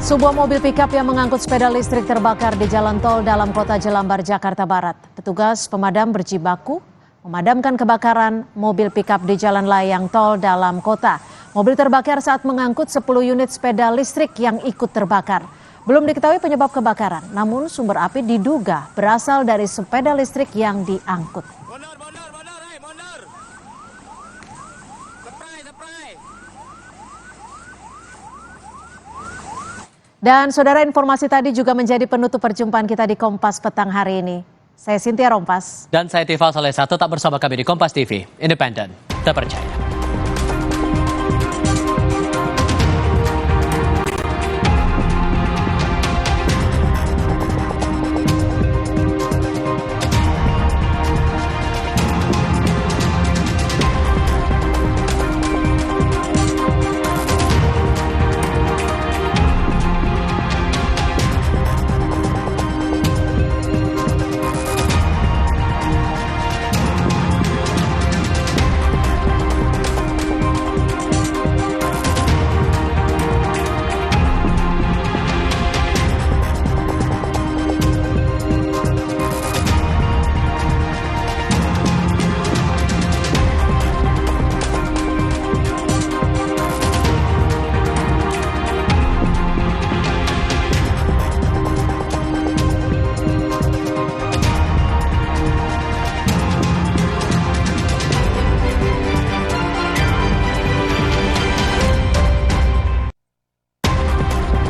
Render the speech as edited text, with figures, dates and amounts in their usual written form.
Sebuah mobil pikap yang mengangkut sepeda listrik terbakar di jalan tol dalam kota Jelambar, Jakarta Barat. Petugas pemadam berjibaku memadamkan kebakaran mobil pikap di jalan layang tol dalam kota. Mobil terbakar saat mengangkut 10 unit sepeda listrik yang ikut terbakar. Belum diketahui penyebab kebakaran, namun sumber api diduga berasal dari sepeda listrik yang diangkut. Dan saudara, informasi tadi juga menjadi penutup perjumpaan kita di Kompas petang hari ini. Saya Cynthia Rompas. Dan saya Tifal Saleh. Tetap bersama kami di Kompas TV, independen, terpercaya.